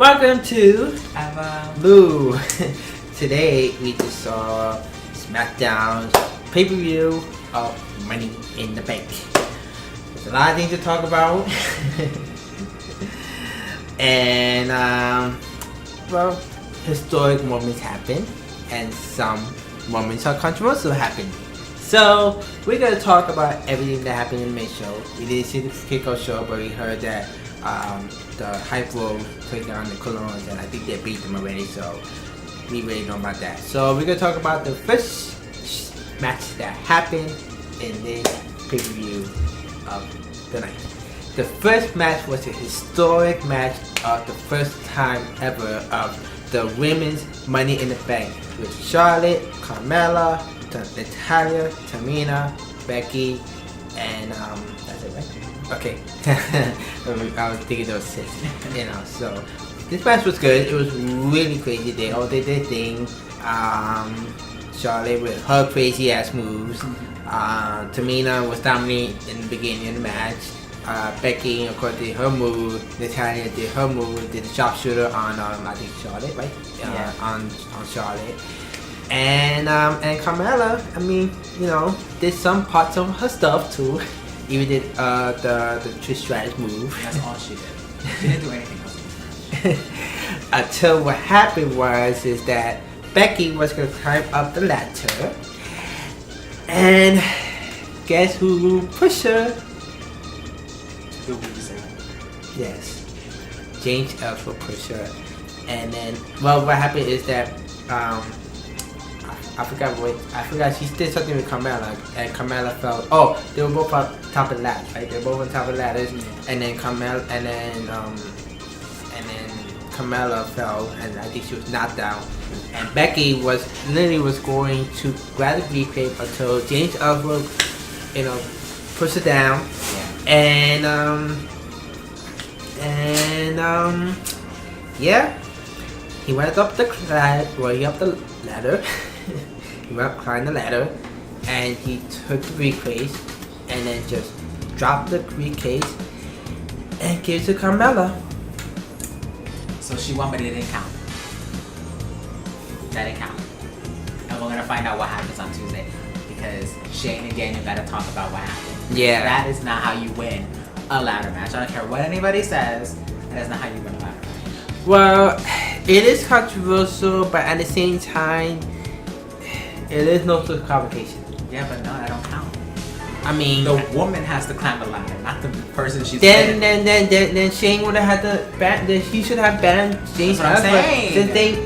Welcome to Evalou. Today we just saw SmackDown's pay-per-view of Money in the Bank. There's a lot of things to talk about. And well, historic moments happen and some moments are controversial happen. So we're gonna talk about everything that happened in the main show. We didn't see the kickoff show, but we heard that the Hype Roll took down the Colognes, and I think they beat them already. So we really know about that. So we're gonna talk about the first match that happened in this pay-per-view of the night. The first match was a historic match of the first time ever of the women's Money in the Bank with Charlotte, Carmella, Natalya, Tamina, Becky, and that's it, right? Okay. I was thinking there was 6. So this match was good. It was really crazy. They all did their thing. Charlotte with her crazy ass moves. Tamina was dominating in the beginning of the match. Becky, of course, did her move. Natalya did her move. Did the sharpshooter on I think Charlotte, right? On Charlotte. And Carmella, I mean, did some parts of her stuff too. Even did the Trish Stratus move. That's all she did. She didn't do anything else. Until what happened is that Becky was gonna climb up the ladder, and guess who pushed her? Who would you say? Yes, James Ellsworth pushed her, and then what happened is that I forgot she did something with Carmella, and Carmella fell. Oh, they were both on top of the ladder, right? They were both on top of the ladders, and then Carmella fell, and I think she was knocked down. And Becky was going to grab the briefcase until James Ellsworth, pushed her down, he went up the ladder. He went behind the ladder, and he took the briefcase, and then just dropped the briefcase and gave it to Carmella. So she won, but it didn't count. That didn't count. And we're gonna find out what happens on Tuesday, because Shane and Daniel gotta talk about what happened. Yeah. That is not how you win a ladder match. I don't care what anybody says. That is not how you win a ladder match. Well, it is controversial, but at the same time, it is no disqualification. Yeah, but no, that don't count. I mean, the woman has to climb the ladder, not the person she's then Shane would have had to ban. Then he should have banned James since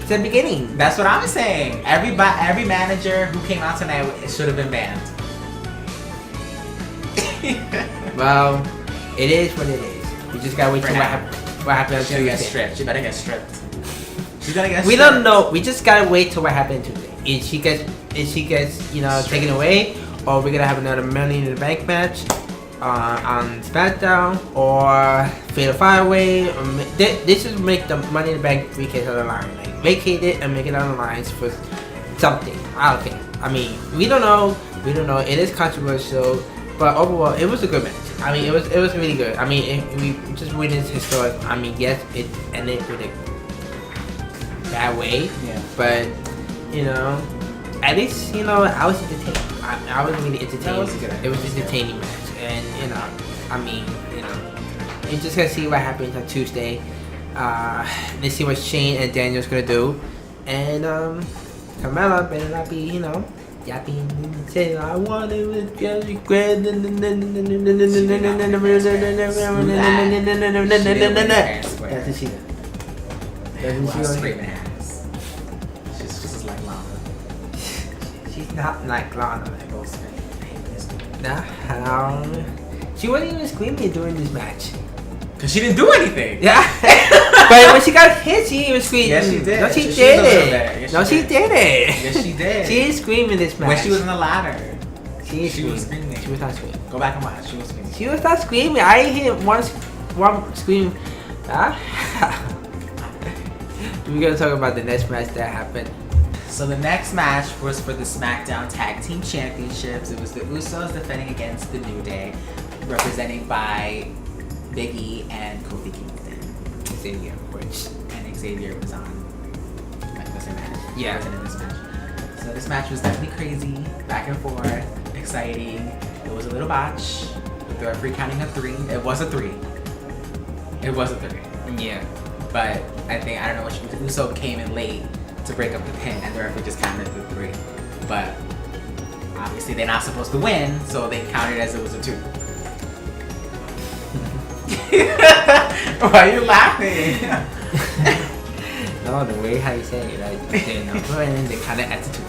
the beginning. That's what I'm saying. Every manager who came out tonight should have been banned. Well, it is what it is. We just gotta wait till what happens. She's gonna get stripped. She better get stripped. She's gonna get. We don't know. We just gotta wait till what happens Tuesday. If she gets taken away, or we're gonna have another Money in the Bank match on SmackDown, or Fatal 5-Way. This is make the Money in the Bank briefcase on the line. Like vacate it and make it on the lines for something. I don't think. I mean, we don't know. It is controversial, but overall, it was a good match. I mean, it was really good. I mean, we just witnessed historic. I mean, yes, it ended with a bad way. Yeah. But at least I was entertained. I was really entertained. It was an entertaining match, and you just gotta see what happens on Tuesday. Let's see what Shane and Daniel's gonna do, and Carmella better not be yapping and saying I want it with Jerry Grand. That's what she does. Screaming ass. She's just like Lana. She's not like Lana. Nah, she wasn't even screaming during this match. Cause she didn't do anything. Yeah. But when she got hit, she even screamed. Yes, she did. No, she didn't. Yes, she didn't. Yes, she did. She didn't scream in this match. When she was in the ladder. She was screaming. She was not screaming. Go back and watch. She was screaming. She was not screaming. I didn't hear one scream. We're gonna talk about the next match that happened. So the next match was for the SmackDown Tag Team Championships. It was the Usos defending against the New Day, represented by Big E and Kofi Kingston. Xavier, which and Xavier was on. Like, was in that. Yeah. Wasn't in this match. So this match was definitely crazy, back and forth, exciting. It was a little botch. With the referee counting a 3. It was a 3. It was a 3. Yeah. But I don't know what Uso came in late to break up the pin, and the referee just counted the 3. But obviously they're not supposed to win, so they counted as it was a 2. Why are you laughing? No, the way how you say it, like they're not winning, they kind of attitude.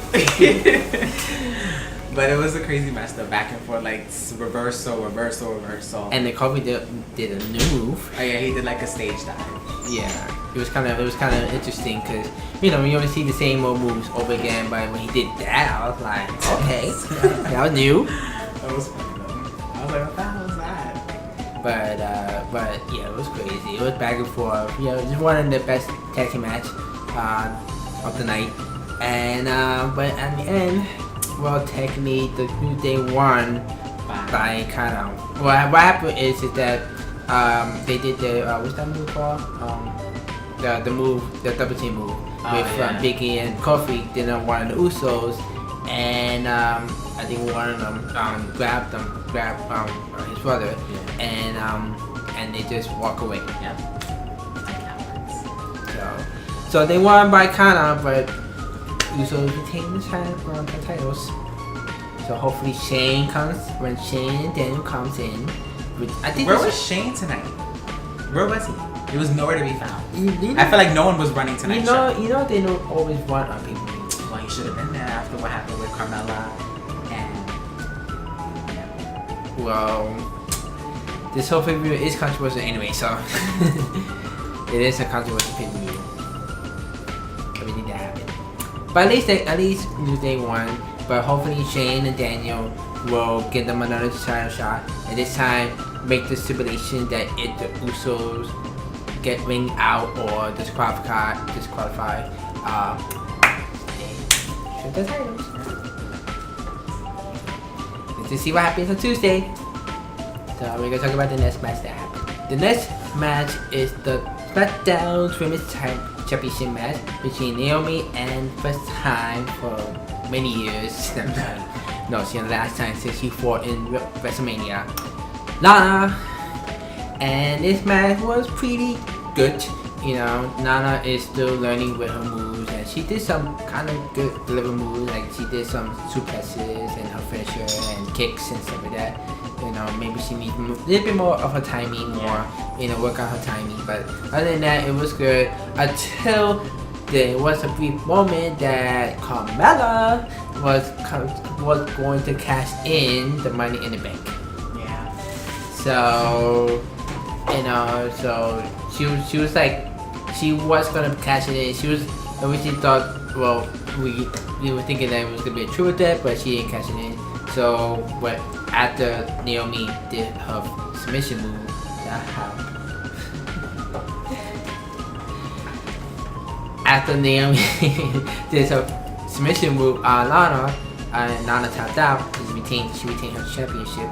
But it was a crazy match though, back and forth, like reversal. And the Kobe did a new move. Oh yeah, he did like a stage dive. Yeah, it was kind of interesting because you always see the same old moves over again. But when he did that, I was like, okay, that was new. That was funny though. I was like, what the hell was that? But yeah, it was crazy. It was back and forth. Just one of the best tag team match of the night. And but at the end, well, technically the New Day won by kind of. What happened is that they did the what's that move called? The move, the double team move with Becky and Kofi. Then one of the Usos, and I think one of them grabbed his brother, and they just walk away. Yeah. So they won by Kana, but Usos retain the titles. So hopefully Shane comes when Shane and Daniel comes in. Where was Shane tonight? Where was he? He was nowhere to be found. I feel like no one was running tonight. They don't always run on people. Well, he should have been there after what happened with Carmella and. Well, this whole pay-per-view is controversial anyway, so it is a controversial pay-per-view. Everything that happened, but at least New Day won. But hopefully Shane and Daniel will give them another title shot, and this time make the stipulation that if the Usos get ring out or disqualify, they should the titles. Let's see what happens on Tuesday. So we're gonna talk about the next match that happened. The next match is the SmackDown Women's Championship match between Naomi and first time for many years. No, the last time since she fought in WrestleMania, Lana. And this match was pretty good. Lana is still learning with her moves, and she did some kind of good delivery moves, like she did some suplexes and her finisher and kicks and stuff like that. Maybe she needs a little bit more of her timing, work on her timing. But other than that, it was good until there was a brief moment that Carmella was going to cash in the Money in the Bank. Yeah. So, so she was like, she was gonna cash it in. She was originally thought, well, we were thinking that it was gonna be a triple threat, but she didn't cash it in. So, but after Naomi did her submission move, after Naomi did her submission move on Lana, and Lana tapped out, she retained her championship.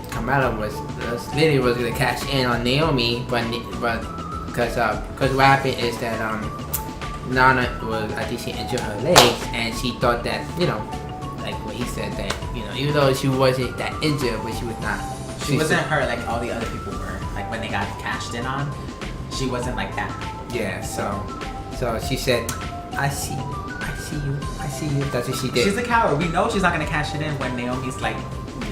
Carmella was literally gonna cash in on Naomi, but because what happened is that Lana I think she injured her legs, and she thought that like what he said, that even though she wasn't that injured, but she was not. She wasn't hurt like all the other people were. Like when they got cashed in on, she wasn't like that. Yeah. So she said, I see you. That's what she did. She's a coward. We know she's not gonna cash it in when Naomi's like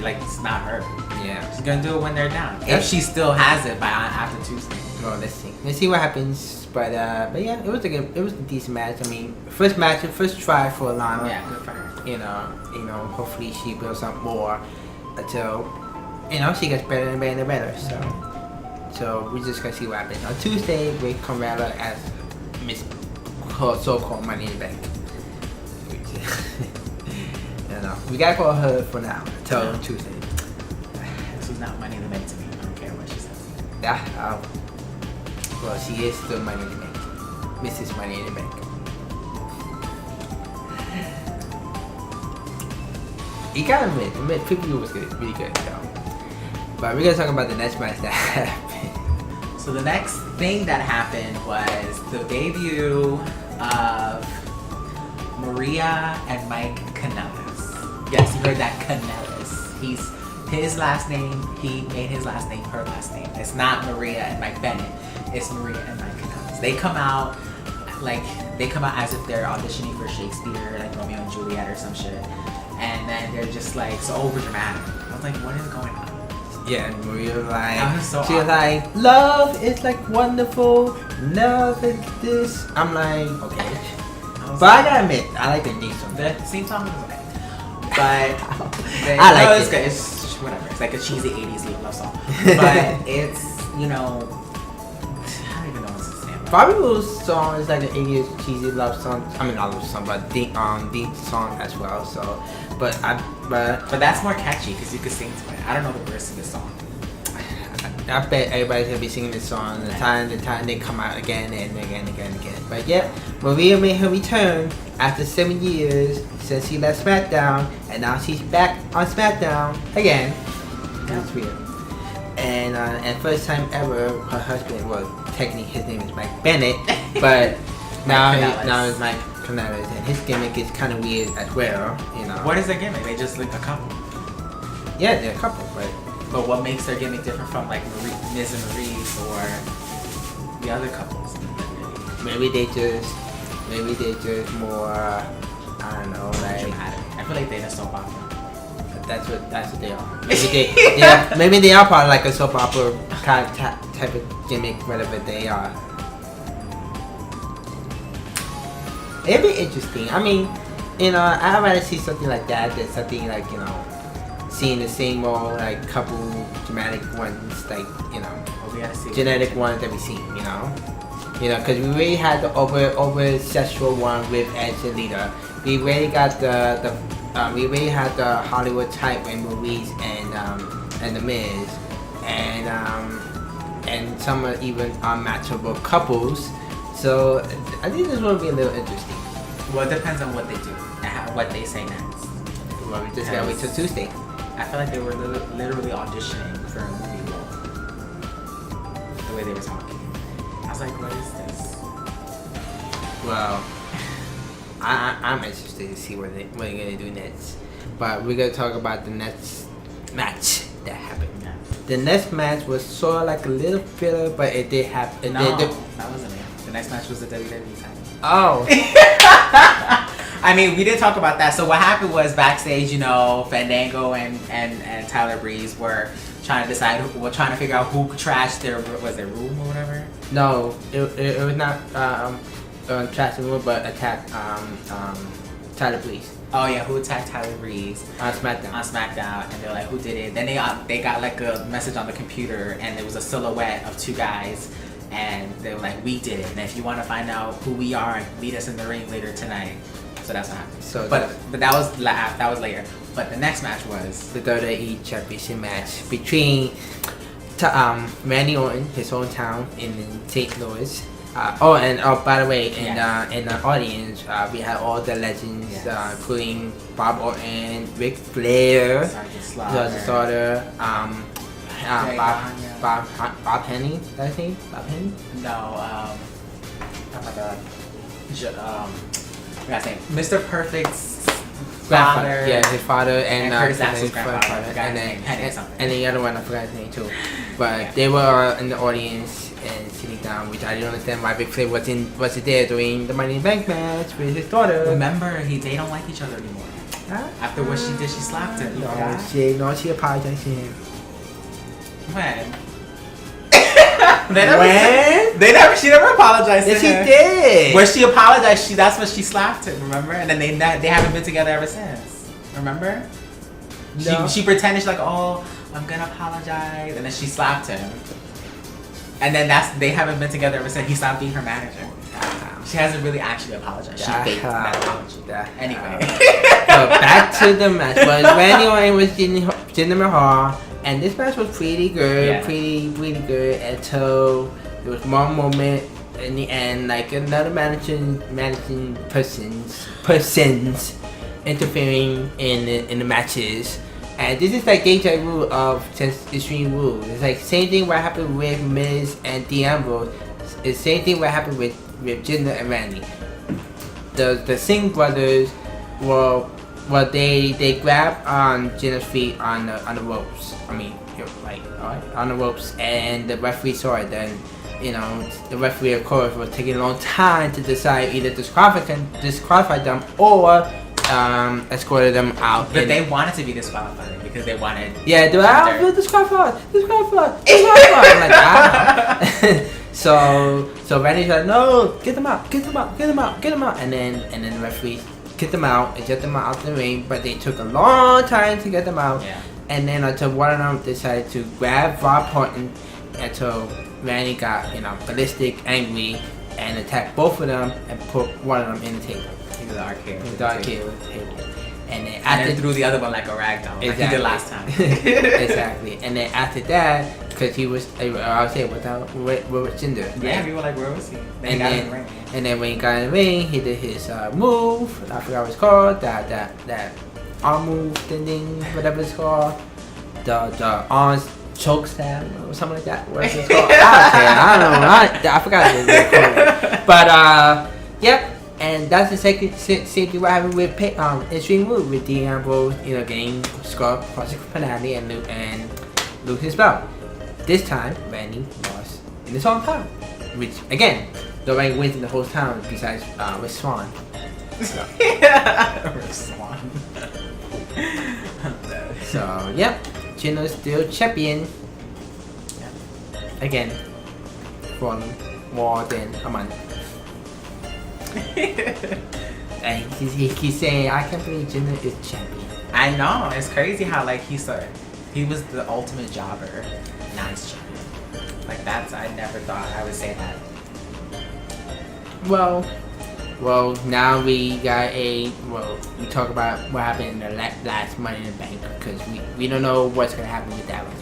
it's not her. Yeah. She's gonna do it when they're down. If she still has it by after Tuesday. Well, let's see what happens. But yeah, it was a decent match. I mean, first try for Lana. Yeah, good for her. Hopefully she builds up more until she gets better and better and better. So we're just gonna see what happens on Tuesday with Carmella as Miss so-called Money in the Bank. We gotta call her for now until Tuesday. She's not Money in the Bank to me. I don't care what she says. Yeah. Well, she is still Money in the Bank. Mrs. Money in the Bank. You gotta admit, the preview was good, really good, though. But we're gonna talk about the next match that happened. So the next thing that happened was the debut of Maria and Mike Kanellis. Yes, you heard that, Kanellis. His last name, he made his last name her last name. It's not Maria and Mike Bennett. It's Maria and Mike Kanellis. They come out as if they're auditioning for Shakespeare, like Romeo and Juliet or some shit. And then they're just like so over dramatic. I was like, what is going on? Yeah, and Maria was like, She was like, love is like wonderful, love is this. I'm like, okay. But I gotta admit, I like the new song. The same song was okay. But I like it's it. good. It's whatever. It's like a cheesy 80s love song. But it's, you know, I don't even know what to say. Bobby's song is like an 80s cheesy love song. I mean, not love song, but the song as well. So, but that's more catchy because you could sing to it. I don't know the words to this song. I bet everybody's gonna be singing this song the time they come out again and again. But yeah, Maria made her return after 7 years since she left SmackDown, and now she's back on SmackDown again. That's weird. And first time ever, her husband, well, technically his name is Mike Bennett, but now it's Mike Kanellis, and his gimmick is kind of weird as well. You know. What is their gimmick? They just look a couple. Yeah, they're a couple, But what makes their gimmick different from like Miz and Maurice or the other couples? maybe they just more, I don't know, like Dramatic. I feel like they're in a soap opera. that's what they are. Maybe they are part of like a soap opera kind of type of gimmick, whatever they are. It'd be interesting. I mean, you know, I'd rather see something like that than something like, you know, seeing the same old like couple dramatic ones, like, you know, genetic ones that we see, you know, because we already had the over sexual one with Edge and Lita. We already got we already had the Hollywood type with Maurice and the Miz, and some are even unmatchable couples. So I think this one will be a little interesting. Well, it depends on what they do and what they say next. Well, we just gotta wait till Tuesday. I feel like they were literally auditioning for a movie role. The way they were talking. I was like, what is this? Well, I'm interested to see what they're gonna do next. But we're gonna talk about the next match that happened. Yeah. The next match was sort of like a little filler, but it did happen. No, that wasn't it. The next match was the WWE title. Oh. I mean, we didn't talk about that. So what happened was backstage, you know, Fandango and Tyler Breeze were trying to trying to figure out who trashed their room or whatever. No, it was not trash the room, but attacked Tyler Breeze. Oh yeah, who attacked Tyler Breeze on SmackDown? And they're like, who did it? Then they got like a message on the computer, and there was a silhouette of two guys. And they were like, we did it. And if you want to find out who we are, meet us in the ring later tonight. So that's what happened. So but that was later. But the next match was the WWE Championship match between Randy Orton, his hometown in St. Louis. By the way, in the audience, we had all the legends, including Bob Orton, Ric Flair, Sergeant Slaughter, Bob Henny, I think. Bob Henny? No, oh my god. What's his name? Mr. Perfect's father. Yeah, his father and Curtis Axel's grandfather. And the other one, I forgot his name too. But they were in the audience and sitting down, which I didn't understand why Ric Flair wasn't there during the Money in the Bank match with his daughter. Remember, they don't like each other anymore. After what she did, she slapped him. She apologized to him. When? She never apologized to him. Yes, she did. When she apologized, that's when she slapped him. Remember? And then they haven't been together ever since. Remember? No. She pretended she's like, oh, I'm gonna apologize, and then she slapped him. And then they haven't been together ever since. He stopped being her manager. She hasn't really actually apologized. She faked that apology. Anyway. So back to the match. Randy Orton was Jinder Mahal. And this match was pretty good, pretty good until there was one moment in the end, like another managing persons interfering in the matches, And this is like deja vu of since Extreme Rules. It's like same thing what happened with Miz and D'Ambrose. It's same thing what happened with Jinder and Randy. The Singh brothers they grabbed on Jinder's feet on the ropes. I mean, on the ropes, and the referee saw it. Then, the referee of course was taking a long time to decide either disqualify them or escorted them out. But they wanted to be disqualified because they wanted. Yeah, they were like, disqualified. I'm like, So Randy's like, no, get them out, and then the referee get them out and get them out of the ring, but they took a long time to get them out. Yeah. And then until one of them decided to grab Rob Horton until Randy got, ballistic, angry, and attacked both of them and put one of them in the table. In the arcade. In the arcade with the table. And then then threw the other one like a rag doll. Exactly. Like he did last time. Exactly. And then after that, because he was, I was saying, where was Jinder? Right? Yeah, we were like, where was he? And then when he got in the ring, he did his move. I forgot what it's called. That arm move, thing, whatever it's called. The arms choke stab or something like that. What is it called? I don't know. I forgot what it's called. But yep. And that's the same thing what happened with Extreme Rules with D'Ambrose, getting scored for penalty and losing his belt. This time, Randy lost in his hometown, which again, nobody wins in the whole town besides with Swan. So. With Swan. So yep, Jinder's still champion. Yep. Again, for more than a month. And he keeps saying, I can't believe Jinder is champion. I know, it's crazy how he was the ultimate jobber, now he's champion. Like I never thought I would say that. Well, now we got we talk about what happened in the last Money in the Bank because we don't know what's gonna happen with that one,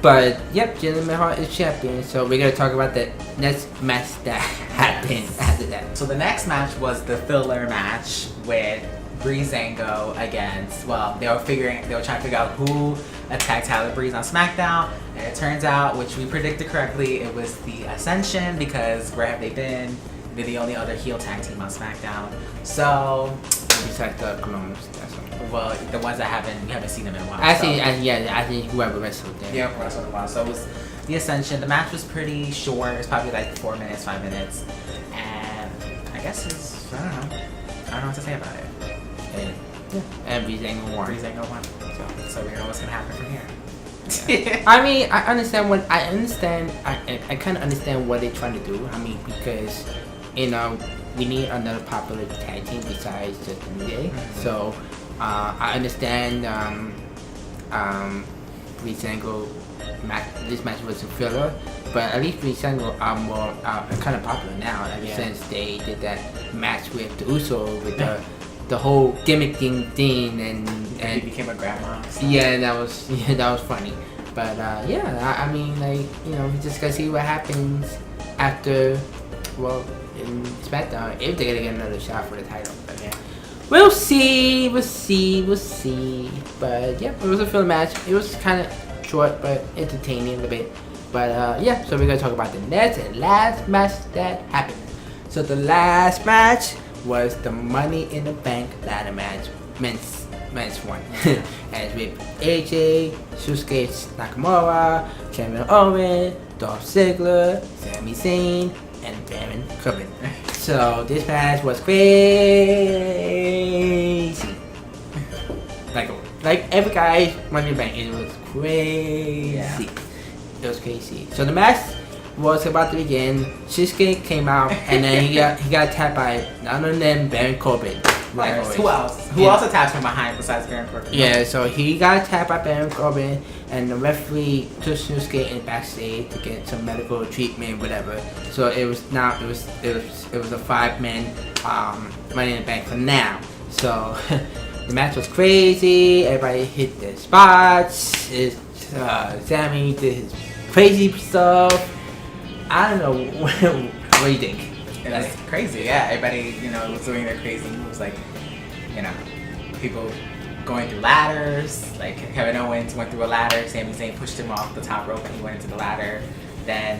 but yep, Jinder Mahal is champion. So we're gonna talk about the next match that happened after that. So the next match was the filler match with Breezango against. Well, they were trying to figure out who attacked Tyler Breeze on SmackDown, and it turns out, which we predicted correctly, it was the Ascension because where have they been? They're the only other heel tag team on SmackDown. So besides the clones, that's all. Well, the ones that we haven't seen them in a while. I think whoever wrestled them. Yeah, wrestled in a while. So it was the Ascension. The match was pretty short. It was probably like 4 minutes, 5 minutes, and I guess I don't know what to say about it. And Breezango won. So we know what's gonna happen from here. Yeah. I mean, I kind of understand what they're trying to do. I mean, because we need another popular tag team besides just the New Day. Mm-hmm. So I understand Breezango this match was a filler, but at least Breezango are more kind of popular now since they did that match with the Uso with the whole gimmick thing and he became a grandma. Yeah, that was funny. But I mean, we just gotta see what happens after in SmackDown if they're gonna get another shot for the title. But yeah, we'll see. But yeah, it was a filler match. It was kind of short but entertaining a little bit. But so we're gonna talk about the next and last match that happened. So the last match was the Money in the Bank ladder match, men's one, as with AJ, Shusuke Nakamura, Kevin Owens, Dolph Ziggler, Sami Zayn, and Baron Corbin. So this match was crazy. Like every guy's Money in the Bank, it was crazy. Yeah. It was crazy. So the match was about to begin. Shinsuke came out and then he got tapped by none other than Baron Corbin. Like who else? Who else attacked from behind besides Baron Corbin? Yeah, so he got tapped by Baron Corbin, and the referee took Shinsuke in backstage to get some medical treatment, whatever. So it was a 5-man Money in the Bank for now. So the match was crazy. Everybody hit their spots. Sammy did his crazy stuff. I don't know. What do you think? That's crazy. Yeah, everybody was doing their crazy moves. Like, people going through ladders. Like Kevin Owens went through a ladder. Sami Zayn pushed him off the top rope and he went into the ladder. Then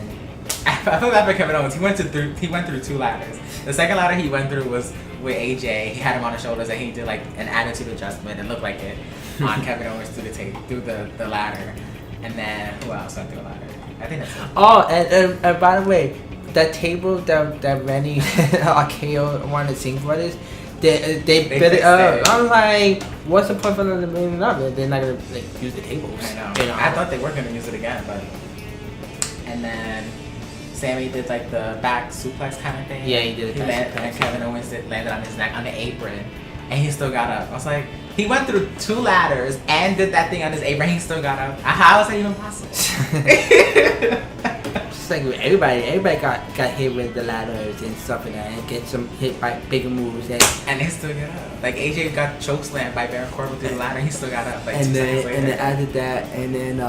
I felt bad for Kevin Owens. He went through 2 ladders. The second ladder he went through was with AJ. He had him on his shoulders and he did like an attitude adjustment. It looked like it on Kevin Owens through the ladder. And then who else went through a ladder? I think that's it. Oh, and by the way, that table that Randy RKO wanted to sing for this, they built it up. I'm like, what's the point of them building it up? They're not gonna like use the tables. I know. You know? I thought they were gonna use it again, but and then Sami did like the back suplex kind of thing. Yeah, he did. And Kevin Owens landed on his neck on the apron, and he still got up. I was like, he went through 2 ladders and did that thing on his apron. He still got up. How is that even possible? Just like everybody got hit with the ladders and stuff like that, and get some hit by bigger moves, and they still get up. Like AJ got chokeslammed by Baron Corbin through the ladder. He still got up. Like and then after that, and then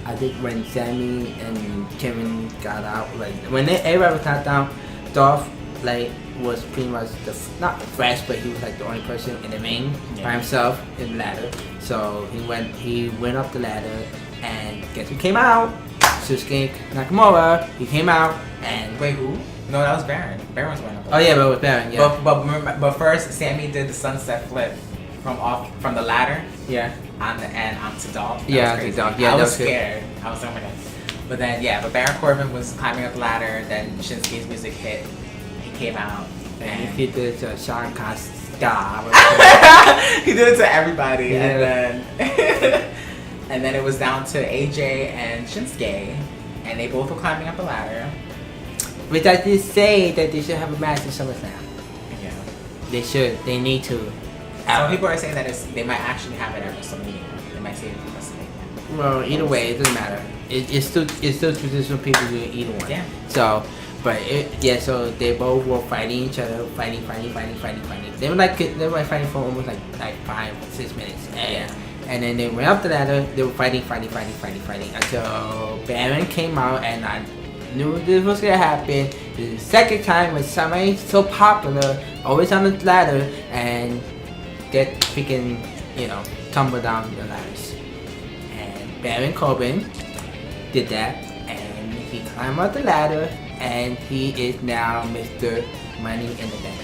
I think when Sami and Kevin got out, like when everybody was knocked down, Dolph like was pretty much not the fresh, but he was like the only person in the ring by himself in the ladder. So he went up the ladder, and guess who came out? Shinsuke Nakamura. He came out and wait, who? No, that was Baron. Baron was one up. Oh yeah, but it was Baron. Yeah. But first, Sami did the sunset flip from the ladder. Yeah. Onto Dolph. I was scared. I was like, oh my god. But then but Baron Corbin was climbing up the ladder. Then Shinsuke's music hit. He came out. And he did it to Sean Costa. He did it to everybody, yeah. And then it was down to AJ and Shinsuke, and they both were climbing up a ladder. Which I did say that they should have a match in SummerSlam. Yeah. They should. They need to. Some people are saying that they might actually have it at WrestleMania. They might say it at WrestleMania. Well, either way, it doesn't matter. It's still traditional people doing either one. Yeah. So, but so they both were fighting each other, fighting. They were fighting for almost like 5-6 minutes. And then they went up the ladder. They were fighting until Baron came out, and I knew this was gonna happen. This is the second time when somebody's so popular, always on the ladder, and get freaking, tumble down the ladders. And Baron Corbin did that, and he climbed up the ladder, and he is now Mr. Money in the Bank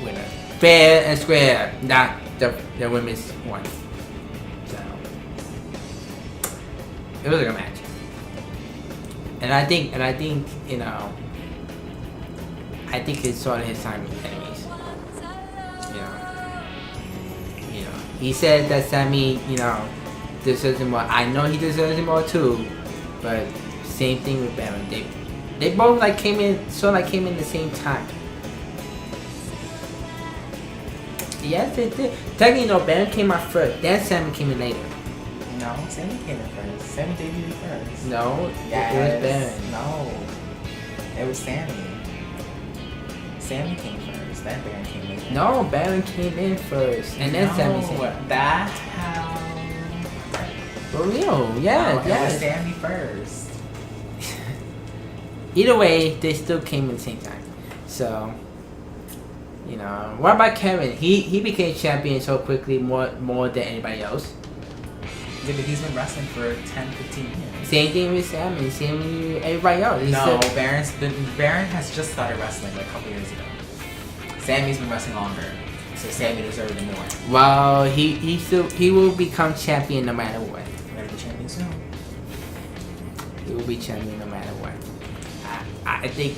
winner. Fair and square, not the women's one. So it was a good match. And I think it's sort of his time anyways. He said that Sami, deserves it more. I know he deserves it more too, but same thing with Baron. They both came in the same time. Yes, they did. Technically, Baron came out first. Then Sami came in later. No, Sami came in first. Sami debuted first. No, yes. It was Baron. No, it was Sami. Sami came first. Then Baron came in. No, Baron came in first, and then Sami came. That's how. For real, yeah. It was Sami first. Either way, they still came in the same time. So, what about Kevin? He became champion so quickly, more than anybody else. Yeah, but he's been wrestling for 10-15 years. Same thing with Sami, same with everybody else. Baron has just started wrestling a couple years ago. Sami's been wrestling longer, so Sami deserves it more. Well, he will become champion no matter what. Better be champion soon. He will be champion no matter what. I think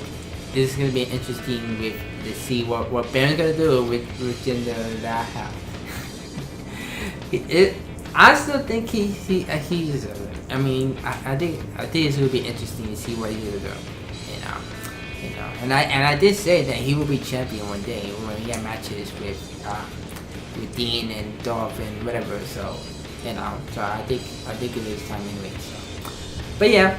this is gonna be interesting to see what Baron's gonna do with Jinder Mahal. I still think he deserves it. I mean, I think it's gonna be interesting to see what he's gonna do. And I did say that he will be champion one day when he had matches with Dean and Dolph and whatever. So so I think it is time anyway. So, but yeah,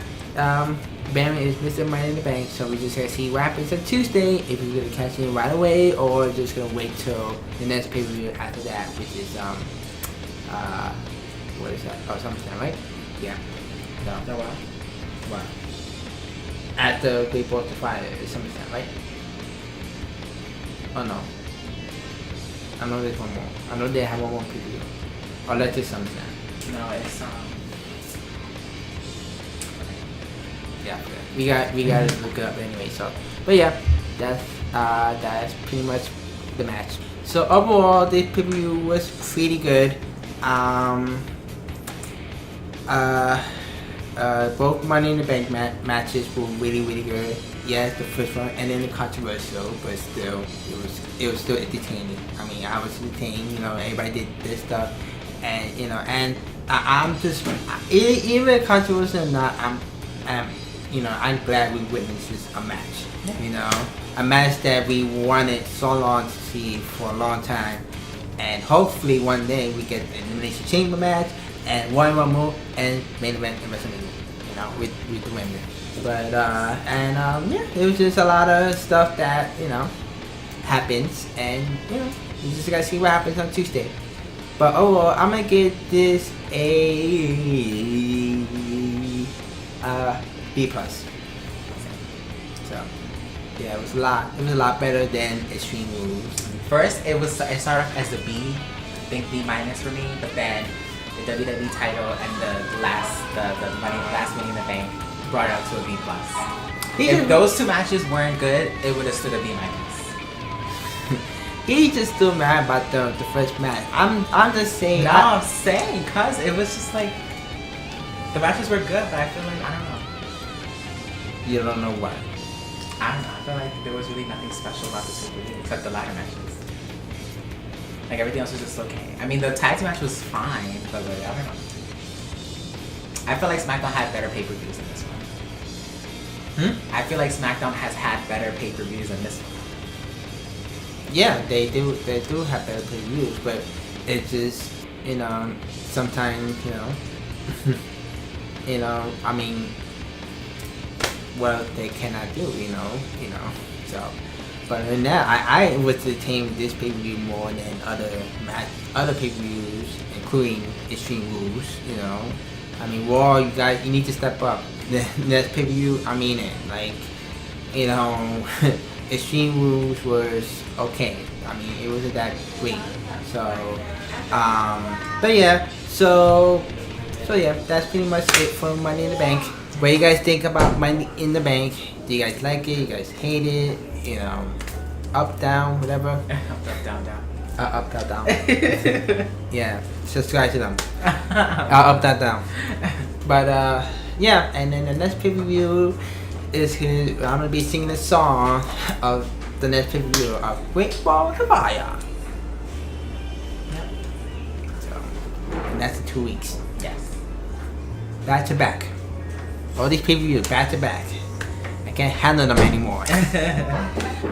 Baron is Mr. Money in the Bank. So we just gotta see what happens on Tuesday. If he's gonna catch it right away or just gonna wait till the next pay-per-view after that, which is what is that? Oh, SummerSlam, right? Yeah. No. Oh, wow. Wow. After we both fight it's SummerSlam, right? Oh no. I know there's one more. I know they have one more pay-per-view. Or let's do something. No, it's Yeah, we gotta look it up anyway. So, but yeah, that's pretty much the match. So overall, this pay-per-view was pretty good. Both Money in the Bank matches were really good. Yes, the first one, and then the controversial, but still, it was still entertaining. I mean, I was entertained. You know, everybody did this stuff, and you know, and I'm just even controversial or not, I'm glad we witnessed a match. Yeah. You know, a match that we wanted so long to see for a long time, and hopefully one day we get an Elimination Chamber match and one more and main event in WrestleMania. You know, with the women. But yeah, it was just a lot of stuff that happens, and you just gotta see what happens on Tuesday. But overall, I'm gonna give this a B plus. So yeah, it was a lot better than Extreme Rules. First, it started off as a B, I think B minus for me, but then the WWE title and the last Money in the Bank brought it up to a B plus. If those two matches weren't good, it would have stood a B minus. He's just still mad about the first match. I'm just saying. No, I'm saying cause it was just like the matches were good, but I feel like I don't know. You don't know what. I don't know. I feel like there was really nothing special about this pay-per-view except the ladder matches. Like everything else was just okay. I mean, the tag team match was fine, but like I don't know. I feel like SmackDown had better pay-per-views than this one. I feel like SmackDown has had better pay-per-views than this one. Yeah, they do have better pay-per-views, but it's just sometimes I mean, what they cannot do, so. But in that, I was entertained this pay-per-view more than other pay-per-views, including Extreme Rules. I mean, Raw, you need to step up. The next pay-per-view, I mean it. Like, Extreme Rules was okay. I mean, it wasn't that great. So, but yeah. So yeah, that's pretty much it for Money in the Bank. What do you guys think about Money in the Bank? Do you guys like it? You guys hate it? Up, down, whatever. Up, down, down. Up, down, down. Yeah, subscribe to them. Up, down. But yeah, and then the next pay-per-view is I'm gonna be singing the song of the next pay-per-view of Great Ball of Fire. Yep. So, and that's in 2 weeks. Yes. Back to back. All these pay-per-views back to back. I can't handle them anymore.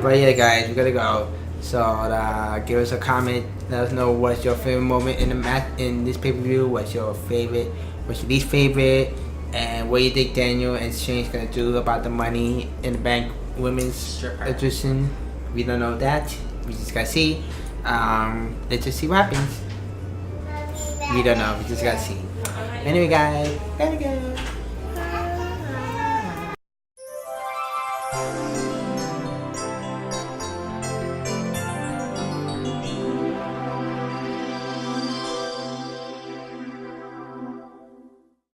But yeah, guys, we gotta go. So give us a comment. Let us know what's your favorite moment in the match in this pay-per-view. What's your favorite? What's your least favorite? And what do you think Daniel and Shane's gonna do about the Money in the Bank women's edition? We don't know that. We just gotta see. Let's just see what happens. We don't know. We just gotta see. Anyway, guys, gotta go.